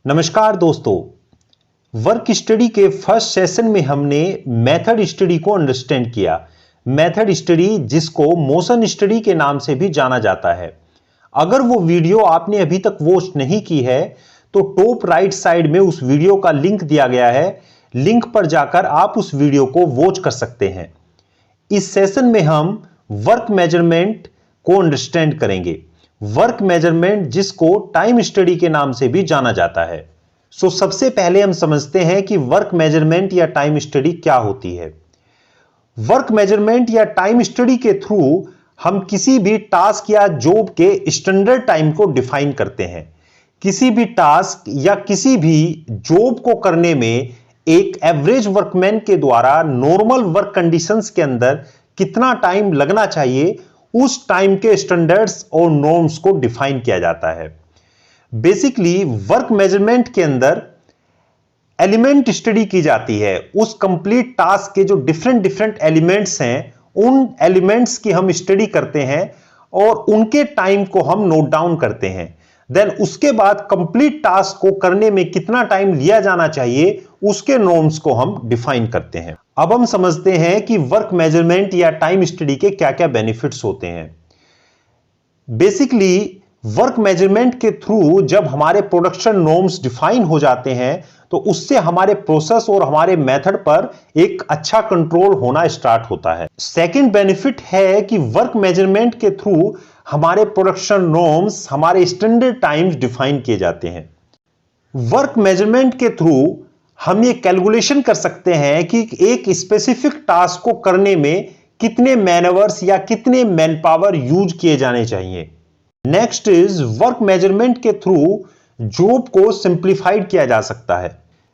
नमस्कार दोस्तों, work study के फर्स्ट सेशन में हमने मेथड स्टडी को अंडरस्टैंड किया। मेथड स्टडी जिसको मोशन स्टडी के नाम से भी जाना जाता है। अगर वो वीडियो आपने अभी तक वॉच नहीं की है तो टॉप राइट साइड में उस वीडियो का लिंक दिया गया है। लिंक पर जाकर आप उस वीडियो को वॉच कर सकते हैं। इस सेशन में हम वर्क मेजरमेंट को अंडरस्टैंड करेंगे। वर्क मेजरमेंट जिसको टाइम स्टडी के नाम से भी जाना जाता है। सबसे पहले हम समझते हैं कि वर्क मेजरमेंट या टाइम स्टडी क्या होती है। वर्क मेजरमेंट या टाइम स्टडी के थ्रू हम किसी भी टास्क या जॉब के स्टैंडर्ड टाइम को डिफाइन करते हैं। किसी भी टास्क या किसी भी जॉब को करने में एक एवरेज वर्कमैन के द्वारा नॉर्मल वर्क कंडीशंस के अंदर कितना टाइम लगना चाहिए, उस टाइम के स्टैंडर्ड्स और नॉर्म्स को डिफाइन किया जाता है। बेसिकली वर्क मेजरमेंट के अंदर एलिमेंट स्टडी की जाती है। उस कंप्लीट टास्क के जो डिफरेंट एलिमेंट्स हैं, उन एलिमेंट्स की हम स्टडी करते हैं और उनके टाइम को हम नोट डाउन करते हैं। देन उसके बाद कंप्लीट टास्क को करने में कितना टाइम लिया जाना चाहिए, उसके नॉर्म्स को हम डिफाइन करते हैं। अब हम समझते हैं कि वर्क मेजरमेंट या टाइम स्टडी के क्या क्या बेनिफिट्स होते हैं। बेसिकली वर्क मेजरमेंट के थ्रू जब हमारे प्रोडक्शन नॉर्म्स डिफाइन हो जाते हैं तो उससे हमारे प्रोसेस और हमारे मेथड पर एक अच्छा कंट्रोल होना स्टार्ट होता है। सेकंड बेनिफिट है कि वर्क मेजरमेंट के थ्रू हमारे प्रोडक्शन नॉर्म्स, हमारे स्टैंडर्ड टाइम्स डिफाइन किए जाते हैं। वर्क मेजरमेंट के थ्रू हम ये कैलकुलेशन कर सकते हैं कि एक स्पेसिफिक टास्क को करने में कितने मैन आवर्स या कितने मैन पावर यूज किए जाने चाहिए। नेक्स्ट इज वर्क मेजरमेंट के थ्रू जॉब को सिंप्लीफाइड किया जा सकता है।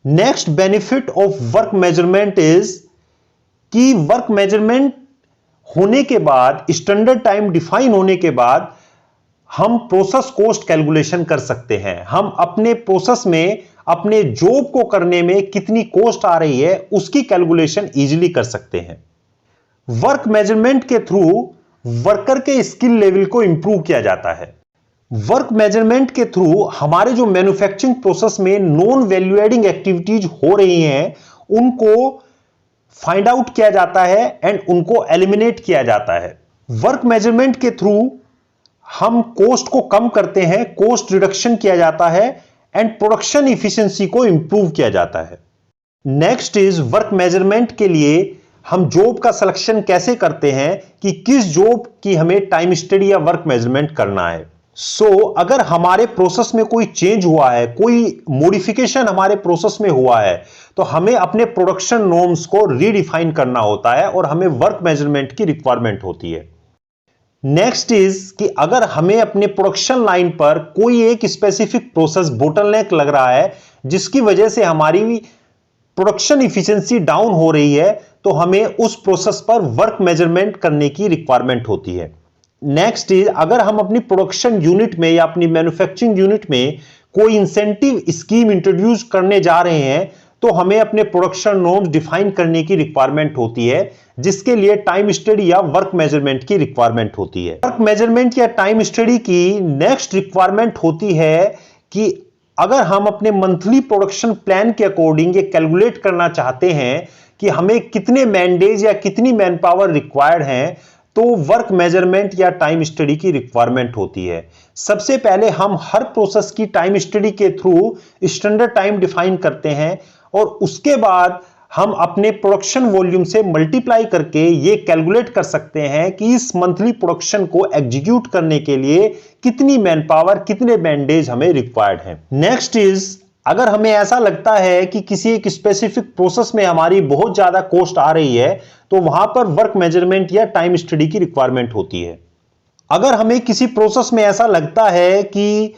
Next benefit of work measurement is कि वर्क मेजरमेंट होने के बाद, स्टैंडर्ड टाइम डिफाइन होने के बाद हम प्रोसेस कॉस्ट कैलकुलेशन कर सकते हैं। हम अपने प्रोसेस में अपने जॉब को करने में कितनी कॉस्ट आ रही है उसकी कैलकुलेशन इजीली कर सकते हैं। वर्क मेजरमेंट के थ्रू वर्कर के स्किल लेवल को इंप्रूव किया जाता है। वर्क मेजरमेंट के थ्रू हमारे जो मैन्युफैक्चरिंग प्रोसेस में नॉन वैल्यू एडिंग एक्टिविटीज हो रही हैं उनको फाइंड आउट किया जाता है एंड उनको एलिमिनेट किया जाता है। वर्क मेजरमेंट के थ्रू हम कॉस्ट को कम करते हैं, कॉस्ट रिडक्शन किया जाता है एंड प्रोडक्शन इफिशिएंसी को इंप्रूव किया जाता है। नेक्स्ट इज वर्क मेजरमेंट के लिए हम जॉब का सिलेक्शन कैसे करते हैं कि किस जॉब की हमें टाइम स्टडी या वर्क मेजरमेंट करना है। अगर हमारे प्रोसेस में कोई चेंज हुआ है, कोई मॉडिफिकेशन हमारे प्रोसेस में हुआ है तो हमें अपने प्रोडक्शन नॉर्म्स को रीडिफाइन करना होता है और हमें वर्क मेजरमेंट की रिक्वायरमेंट होती है। नेक्स्ट इज कि अगर हमें अपने प्रोडक्शन लाइन पर कोई एक स्पेसिफिक प्रोसेस बोटलनेक लग रहा है जिसकी वजह से हमारी प्रोडक्शन इफिशिएंसी डाउन हो रही है तो हमें उस प्रोसेस पर वर्क मेजरमेंट करने की रिक्वायरमेंट होती है। नेक्स्ट इज अगर हम अपनी प्रोडक्शन यूनिट में या अपनी मैन्युफैक्चरिंग यूनिट में कोई इंसेंटिव स्कीम इंट्रोड्यूस करने जा रहे हैं तो हमें अपने प्रोडक्शन नॉर्म्स डिफाइन करने की रिक्वायरमेंट होती है, जिसके लिए टाइम स्टडी या वर्क मेजरमेंट की रिक्वायरमेंट होती है। वर्क मेजरमेंट या टाइम स्टडी की नेक्स्ट रिक्वायरमेंट होती है कि अगर हम अपने मंथली प्रोडक्शन प्लान के अकॉर्डिंग ये कैलकुलेट करना चाहते हैं कि हमें कितने मैन डेज या कितनी मैन पावर रिक्वायर्ड हैं तो वर्क मेजरमेंट या टाइम स्टडी की रिक्वायरमेंट होती है। सबसे पहले हम हर प्रोसेस की टाइम स्टडी के थ्रू स्टैंडर्ड टाइम डिफाइन करते हैं और उसके बाद हम अपने प्रोडक्शन वॉल्यूम से मल्टीप्लाई करके ये कैलकुलेट कर सकते हैं कि इस मंथली प्रोडक्शन को एग्जीक्यूट करने के लिए कितनी मैन पावर, कितने मैन डेज हमें रिक्वायर्ड हैं। नेक्स्ट इज अगर हमें ऐसा लगता है कि किसी एक स्पेसिफिक प्रोसेस में हमारी बहुत ज्यादा कॉस्ट आ रही है तो वहां पर वर्क मेजरमेंट या टाइम स्टडी की रिक्वायरमेंट होती है। अगर हमें किसी प्रोसेस में ऐसा लगता है कि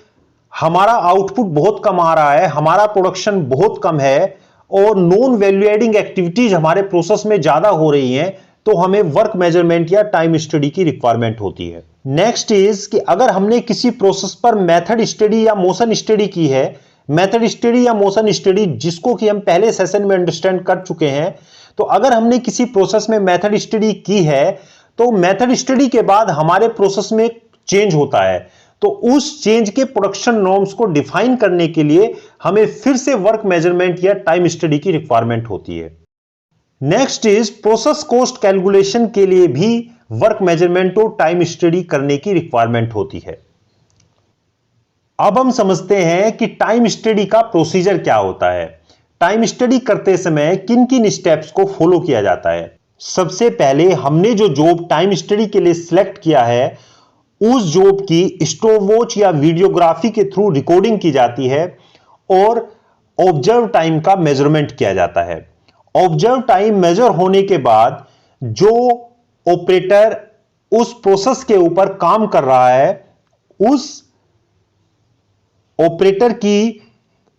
हमारा आउटपुट बहुत कम आ रहा है, हमारा प्रोडक्शन बहुत कम है और नॉन वैल्यू एडिंग एक्टिविटीज हमारे प्रोसेस में ज्यादा हो रही हैं तो हमें वर्क मेजरमेंट या टाइम स्टडी की रिक्वायरमेंट होती है। नेक्स्ट इज कि अगर हमने किसी प्रोसेस पर मेथड स्टडी या मोशन स्टडी की है, मेथड स्टडी या मोशन स्टडी जिसको कि हम पहले सेशन में अंडरस्टैंड कर चुके हैं, तो अगर हमने किसी प्रोसेस में मेथड स्टडी की है तो मेथड स्टडी के बाद हमारे प्रोसेस में चेंज होता है तो उस चेंज के प्रोडक्शन नॉर्म्स को डिफाइन करने के लिए हमें फिर से वर्क मेजरमेंट या टाइम स्टडी की रिक्वायरमेंट होती है। Next is process cost calculation के लिए भी वर्क मेजरमेंट और टाइम स्टडी करने की रिक्वायरमेंट होती है। अब हम समझते हैं कि टाइम स्टडी का प्रोसीजर क्या होता है। टाइम स्टडी करते समय किन किन स्टेप्स को फॉलो किया जाता है। सबसे पहले हमने जो जॉब टाइम स्टडी के लिए सिलेक्ट किया है उस जॉब की स्टॉपवॉच या वीडियोग्राफी के थ्रू रिकॉर्डिंग की जाती है और ऑब्जर्व टाइम का मेजरमेंट किया जाता है। ऑब्जर्व टाइम मेजर होने के बाद जो ऑपरेटर उस प्रोसेस के ऊपर काम कर रहा है उस ऑपरेटर की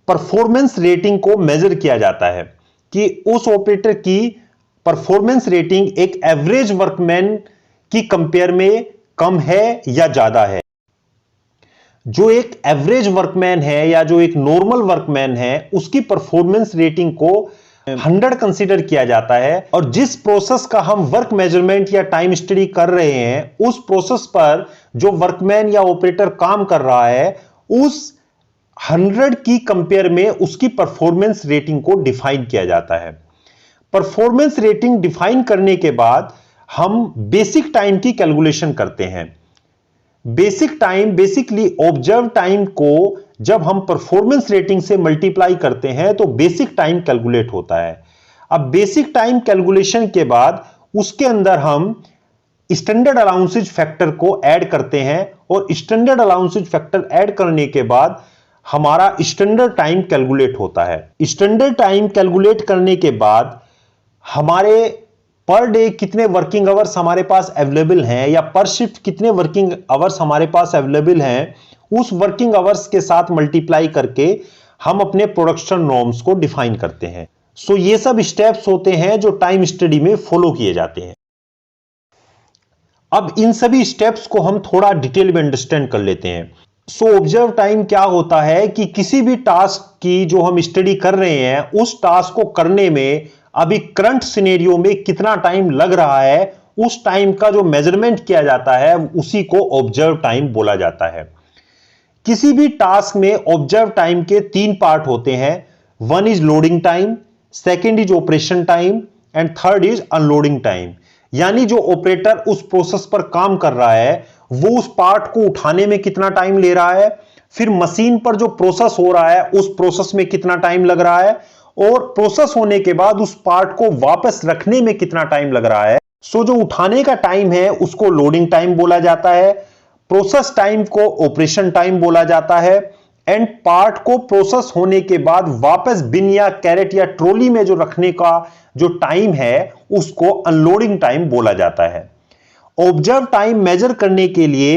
परफॉर्मेंस रेटिंग को मेजर किया जाता है कि उस ऑपरेटर की परफॉर्मेंस रेटिंग एक एवरेज वर्कमैन की कंपेयर में कम है या ज्यादा है। जो एक एवरेज वर्कमैन है या जो एक नॉर्मल वर्कमैन है उसकी परफॉर्मेंस रेटिंग को 100 कंसीडर किया जाता है और जिस प्रोसेस का हम वर्क मेजरमेंट या टाइम स्टडी कर रहे हैं उस प्रोसेस पर जो वर्कमैन या ऑपरेटर काम कर रहा है उस 100 की कंपेयर में उसकी परफॉर्मेंस रेटिंग को डिफाइन किया जाता है। परफॉर्मेंस रेटिंग डिफाइन करने के बाद हम बेसिक टाइम की कैलकुलेशन करते हैं। Basic time basically observe time को जब हम परफॉर्मेंस रेटिंग से मल्टीप्लाई करते हैं तो बेसिक टाइम कैलकुलेट होता है। अब बेसिक टाइम कैलकुलेशन के बाद उसके अंदर हम स्टैंडर्ड अलाउंसेज फैक्टर को ऐड करते हैं और स्टैंडर्ड अलाउंसेज फैक्टर ऐड करने के बाद हमारा स्टैंडर्ड टाइम कैलकुलेट होता है। स्टैंडर्ड टाइम कैलकुलेट करने के बाद हमारे पर डे कितने वर्किंग आवर्स हमारे पास अवेलेबल हैं या पर शिफ्ट कितने वर्किंग आवर्स हमारे पास अवेलेबल हैं उस वर्किंग आवर्स के साथ मल्टीप्लाई करके हम अपने प्रोडक्शन नॉर्म्स को डिफाइन करते हैं। सो ये सब स्टेप्स होते हैं जो टाइम स्टडी में फॉलो किए जाते हैं। अब इन सभी स्टेप्स को हम थोड़ा डिटेल में अंडरस्टैंड कर लेते हैं। सो ऑब्जर्व टाइम क्या होता है कि किसी भी टास्क की जो हम स्टडी कर रहे हैं उस टास्क को करने में अभी करंट सिनेरियो में कितना टाइम लग रहा है उस टाइम का जो मेजरमेंट किया जाता है उसी को ऑब्जर्व टाइम बोला जाता है। किसी भी टास्क में ऑब्जर्व टाइम के 3 पार्ट होते हैं। One is loading time, second is operation time and third is unloading time. यानी जो ऑपरेटर उस प्रोसेस पर काम कर रहा है वो उस पार्ट को उठाने में कितना टाइम ले रहा है, फिर मशीन पर जो प्रोसेस हो रहा है उस प्रोसेस में कितना टाइम लग रहा है और प्रोसेस होने के बाद उस पार्ट को वापस रखने में कितना टाइम लग रहा है। सो जो उठाने का टाइम है उसको लोडिंग टाइम बोला जाता है, प्रोसेस टाइम को ऑपरेशन टाइम बोला जाता है एंड पार्ट को प्रोसेस होने के बाद वापस बिन या कैरेट या ट्रॉली में जो रखने का जो टाइम है उसको अनलोडिंग टाइम बोला जाता है। ऑब्जर्व टाइम मेजर करने के लिए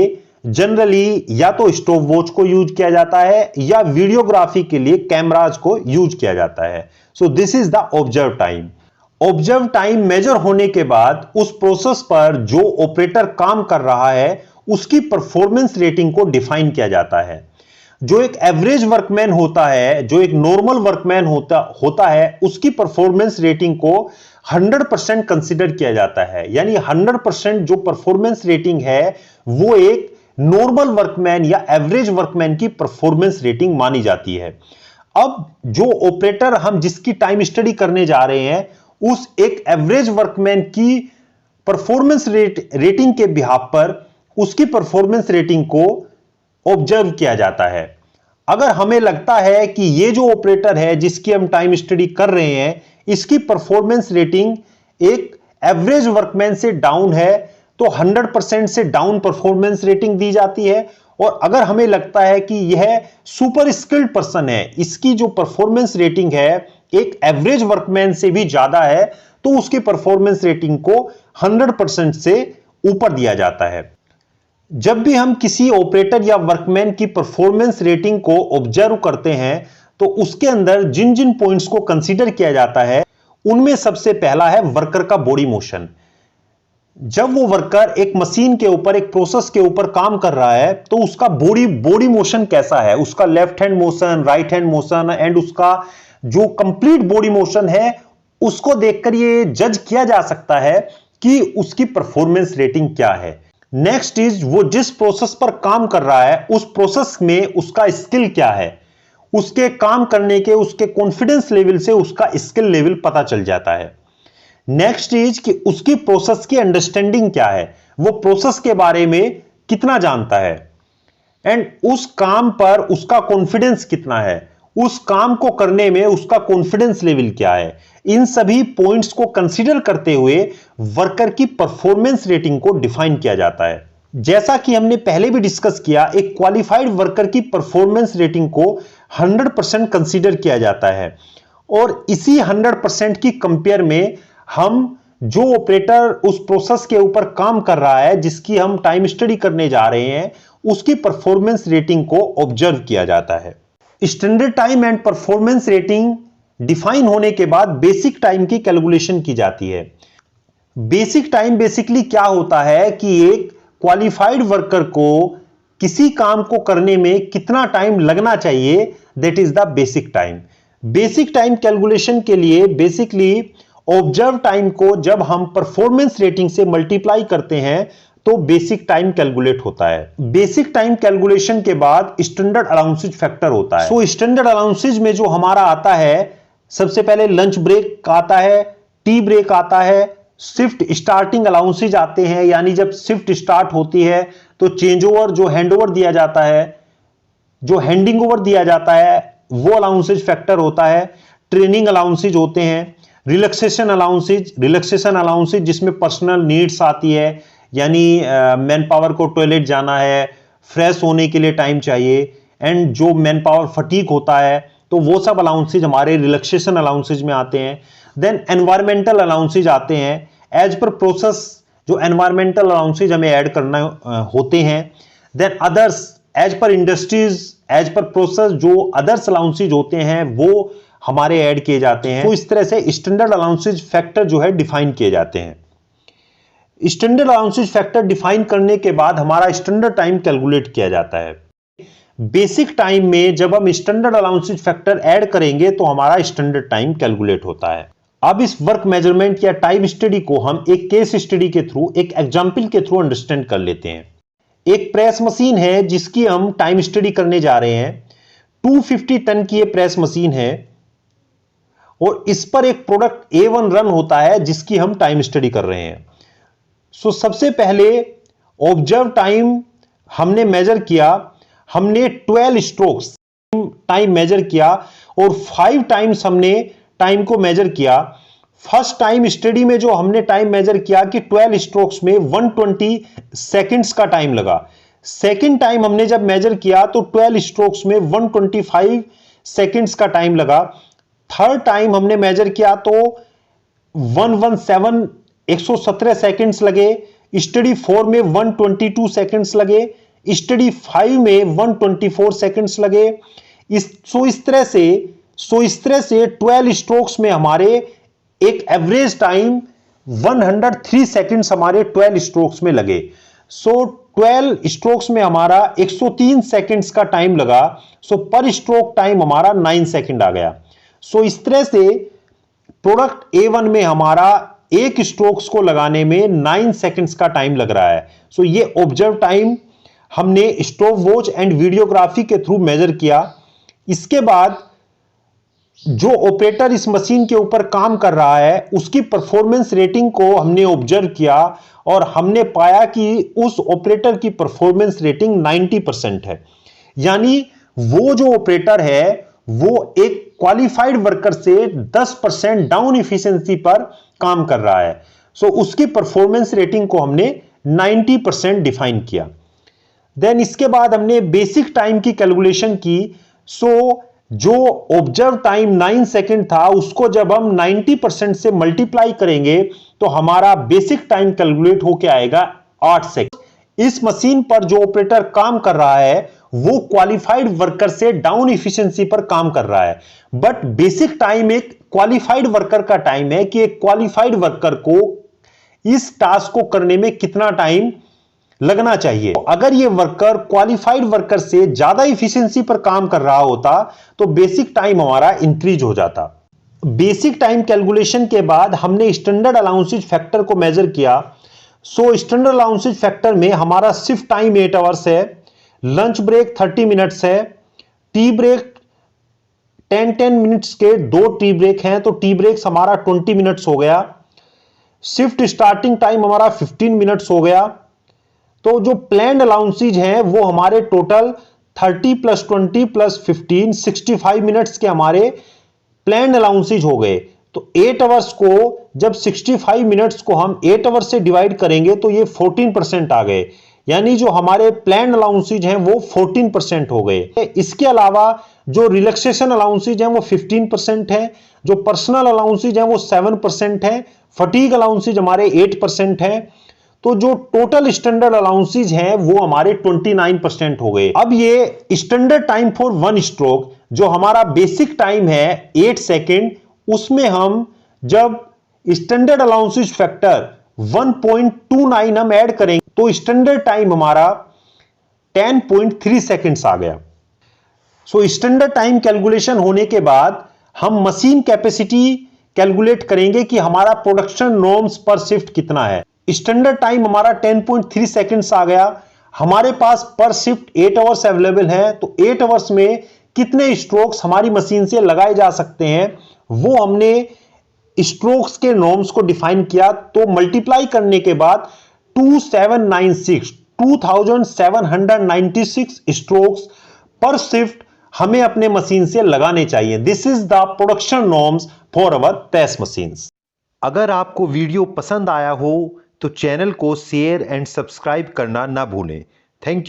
जनरली या तो स्टॉपवॉच को यूज किया जाता है या वीडियोग्राफी के लिए कैमराज को यूज किया जाता है। So this is the observe time. Observe time measure होने के बाद उस प्रोसेस पर जो ऑपरेटर काम कर रहा है उसकी परफॉर्मेंस रेटिंग को डिफाइन किया जाता है। जो एक एवरेज वर्कमैन होता है, जो एक नॉर्मल वर्कमैन होता है उसकी परफॉर्मेंस रेटिंग को 100% कंसीडर किया जाता है। यानी 100% जो परफॉर्मेंस रेटिंग है वो एक नॉर्मल वर्कमैन या एवरेज वर्कमैन की परफॉर्मेंस रेटिंग मानी जाती है। अब जो ऑपरेटर हम जिसकी टाइम स्टडी करने जा रहे हैं उस एक एवरेज वर्कमैन की परफॉर्मेंस रेटिंग के बिहाफ पर उसकी परफॉर्मेंस रेटिंग को ऑब्जर्व किया जाता है। अगर हमें लगता है कि ये जो ऑपरेटर है जिसकी हम टाइम स्टडी कर रहे हैं इसकी परफॉर्मेंस रेटिंग एक एवरेज वर्कमैन से डाउन है तो 100% से डाउन परफॉर्मेंस रेटिंग दी जाती है। और अगर हमें लगता है कि यह सुपर स्किल्ड पर्सन है, इसकी जो परफॉर्मेंस रेटिंग है एक एवरेज वर्कमैन से भी ज्यादा है तो उसकी परफॉर्मेंस रेटिंग को 100% से ऊपर दिया जाता है। जब भी हम किसी ऑपरेटर या वर्कमैन की परफॉर्मेंस रेटिंग को ऑब्जर्व करते हैं तो उसके अंदर जिन जिन पॉइंट्स को कंसीडर किया जाता है उनमें सबसे पहला है वर्कर का बॉडी मोशन। जब वो वर्कर एक मशीन के ऊपर, एक प्रोसेस के ऊपर काम कर रहा है तो उसका बॉडी मोशन कैसा है, उसका left hand motion, right hand motion and उसका जो कंप्लीट बॉडी मोशन है उसको देखकर ये जज किया जा सकता है कि उसकी परफॉर्मेंस रेटिंग क्या है। नेक्स्ट इज वो जिस प्रोसेस पर काम कर रहा है उस प्रोसेस में उसका स्किल क्या है, उसके काम करने के, उसके कॉन्फिडेंस लेवल से उसका स्किल लेवल पता चल जाता है। नेक्स्ट इज कि उसकी प्रोसेस की अंडरस्टैंडिंग क्या है, वो प्रोसेस के बारे में कितना जानता है, एंड उस काम पर उसका कॉन्फिडेंस कितना है, उस काम को करने में उसका कॉन्फिडेंस लेवल क्या है। इन सभी पॉइंट्स को कंसीडर करते हुए वर्कर की परफॉर्मेंस रेटिंग को डिफाइन किया जाता है। जैसा कि हमने पहले भी डिस्कस किया, एक क्वालिफाइड वर्कर की परफॉर्मेंस रेटिंग को 100% कंसीडर किया जाता है, और इसी 100% की कंपेयर में हम जो ऑपरेटर उस प्रोसेस के ऊपर काम कर रहा है, जिसकी हम टाइम स्टडी करने जा रहे हैं, उसकी परफॉर्मेंस रेटिंग को ऑब्जर्व किया जाता है। Standard time and performance rating define होने के बाद बेसिक टाइम की कैलकुलेशन की जाती है। बेसिक टाइम बेसिकली क्या होता है कि एक क्वालिफाइड वर्कर को किसी काम को करने में कितना टाइम लगना चाहिए, that is the basic time. Basic time calculation के लिए बेसिकली ऑब्जर्व टाइम को जब हम परफॉर्मेंस रेटिंग से मल्टीप्लाई करते हैं तो बेसिक टाइम कैलकुलेट होता है। बेसिक टाइम कैलकुलेशन के बाद स्टैंडर्ड अलाउंसेज फैक्टर होता है। सो स्टैंडर्ड अलाउंसेज में जो हमारा आता है, सबसे पहले लंच ब्रेक आता है, टी ब्रेक आता है, शिफ्ट स्टार्टिंग अलाउंसेज आते हैं, यानी जब शिफ्ट स्टार्ट होती है तो चेंज ओवर, जो हैंड ओवर दिया जाता है, जो हैंडिंग ओवर दिया जाता है, वो अलाउंसेज फैक्टर होता है। ट्रेनिंग अलाउंसेज होते हैं, रिलैक्सेशन अलाउंसेज जिसमें पर्सनल नीड्स आती है, यानी मैन पावर को टॉयलेट जाना है, फ्रेश होने के लिए टाइम चाहिए, एंड जो मैन पावर फटीक होता है, तो वो सब अलाउंसेज हमारे रिलैक्सेशन अलाउंसेज में आते हैं। देन एनवायरमेंटल अलाउंसेज आते हैं, एज पर प्रोसेस जो एनवायरमेंटल अलाउंसेज हमें ऐड करना होते हैं। Then others, as per industries, as per process जो अदर्स अलाउंसेज होते हैं वो हमारे ऐड किए जाते हैं। तो इस तरह से स्टैंडर्ड अलाउंसेज फैक्टर जो है डिफाइन किए जाते हैं। स्टैंडर्ड अलाउंसेज फैक्टर डिफाइन करने के बाद हमारा स्टैंडर्ड टाइम कैलकुलेट किया जाता है। बेसिक टाइम में जब हम स्टैंडर्ड अलाउंसेज फैक्टर ऐड करेंगे तो हमारा स्टैंडर्ड टाइम कैलकुलेट होता है। अब इस वर्क मेजरमेंट या टाइम स्टडी को हम एक केस स्टडी के थ्रू, एक एग्जाम्पल के थ्रू अंडरस्टैंड कर लेते हैं। एक प्रेस मशीन है जिसकी हम टाइम स्टडी करने जा रहे हैं। 250 टन की यह प्रेस मशीन है और इस पर एक प्रोडक्ट A1 रन होता है जिसकी हम टाइम स्टडी कर रहे हैं। सो सबसे पहले ऑब्जर्व टाइम हमने मेजर किया, हमने 12 स्ट्रोक्स टाइम मेजर किया और 5 टाइम्स हमने टाइम को मेजर किया। फर्स्ट टाइम स्टडी में जो हमने टाइम मेजर किया कि 12 स्ट्रोक्स में 120 सेकंड्स का टाइम लगा। सेकंड टाइम हमने जब मेजर किया तो 12 स्ट्रोक्स में 125 सेकंड्स का टाइम लगा। थर्ड टाइम हमने मेजर किया तो 117 सेकंड्स लगे। स्टडी 4 में 122 सेकंड्स लगे। स्टडी 5 में 124 सेकंड्स लगे। इस तरह से 12 स्ट्रोक्स में हमारे एक एवरेज टाइम 103 सेकंड्स हमारे 12 स्ट्रोक्स में लगे। 12 स्ट्रोक्स में हमारा 103 सेकंड्स का टाइम लगा। पर स्ट्रोक टाइम हमारा 9 सेकंड आ गया। इस तरह से प्रोडक्ट A1 में हमारा एक स्ट्रोक्स को लगाने में 9 सेकंड्स का टाइम लग रहा है। ये ऑब्जर्व टाइम हमने स्टॉप वॉच एंड वीडियोग्राफी के थ्रू मेजर किया। इसके बाद जो ऑपरेटर इस मशीन के ऊपर काम कर रहा है उसकी परफॉर्मेंस रेटिंग को हमने ऑब्जर्व किया और हमने पाया कि उस ऑपरेटर की परफॉर्मेंस रेटिंग 90% है। यानी वो जो ऑपरेटर है वो एक क्वालिफाइड वर्कर से 10% डाउन इफिशिएंसी पर काम कर रहा है। उसकी परफॉर्मेंस रेटिंग को हमने 90% डिफाइन किया। देन इसके बाद हमने बेसिक टाइम की कैलकुलेशन की। जो ऑब्जर्व टाइम 9 सेकंड था उसको जब हम 90% से मल्टीप्लाई करेंगे तो हमारा बेसिक टाइम कैलकुलेट होके आएगा 8 सेकंड। इस मशीन पर जो ऑपरेटर काम कर रहा है वो क्वालिफाइड वर्कर से डाउन इफिशिएंसी पर काम कर रहा है, बट बेसिक टाइम एक क्वालिफाइड वर्कर का टाइम है कि एक क्वालिफाइड वर्कर को इस टास्क को करने में कितना टाइम लगना चाहिए। अगर ये वर्कर क्वालिफाइड वर्कर से ज्यादा इफिशिएंसी पर काम कर रहा होता तो बेसिक टाइम हमारा इंक्रीज हो जाता। बेसिक टाइम कैलकुलेशन के बाद हमने स्टैंडर्ड अलाउंसेज फैक्टर को मेजर किया। स्टैंडर्ड अलाउंसेज फैक्टर में हमारा शिफ्ट टाइम 8 आवर्स है, लंच ब्रेक 30 मिनट्स है, टी ब्रेक 10 मिनट्स के 2 टी ब्रेक हैं, तो टी ब्रेक्स हमारा 20 मिनट्स हो गया। शिफ्ट स्टार्टिंग टाइम हमारा 15 मिनट्स हो गया। तो जो प्लान्ड अलाउंसेज हैं वो हमारे टोटल 30 + 20 + 15 65 मिनट्स के हमारे प्लान्ड अलाउंसेज हो गए। तो 8 आवर्स को जब 65 मिनट्स को हम 8 आवर्स से डिवाइड करेंगे तो ये 14% आ गए, यानी जो हमारे प्लान्ड अलाउंसेज हैं वो 14% हो गए। इसके अलावा जो रिलैक्सेशन अलाउंसेज हैं वो 15% है, जो पर्सनल अलाउंसेज हैं वो 7% है, फटीग अलाउंसेज हमारे 8% है। तो जो टोटल स्टैंडर्ड अलाउंसेज हैं वो हमारे 29% हो गए। अब ये स्टैंडर्ड टाइम फॉर 1 स्ट्रोक जो हमारा बेसिक टाइम है 8 सेकेंड, उसमें हम जब स्टैंडर्ड अलाउंसेज फैक्टर 1.29 हम ऐड करेंगे तो स्टैंडर्ड टाइम हमारा 10.3 सेकेंड्स आ गया। सो स्टैंडर्ड टाइम कैलकुलेशन होने के बाद हम मशीन कैपेसिटी कैलकुलेट करेंगे कि हमारा प्रोडक्शन नॉर्म्स पर शिफ्ट कितना है। स्टैंडर्ड टाइम हमारा 10.3 सेकेंड्स आ गया। हमारे पास पर शिफ्ट 8 आवर्स अवेलेबल है, तो 8 आवर्स में कितने स्ट्रोक्स हमारी मशीन से लगाए जा सकते हैं वो हमने स्ट्रोक्स के नॉर्म्स को डिफाइन किया। तो मल्टीप्लाई करने के बाद 2796 स्ट्रोक्स पर शिफ्ट हमें अपने मशीन से लगाने चाहिए। This is the production norms for our press machines. अगर आपको वीडियो पसंद आया हो तो चैनल को शेयर एंड सब्सक्राइब करना ना भूलें। Thank you.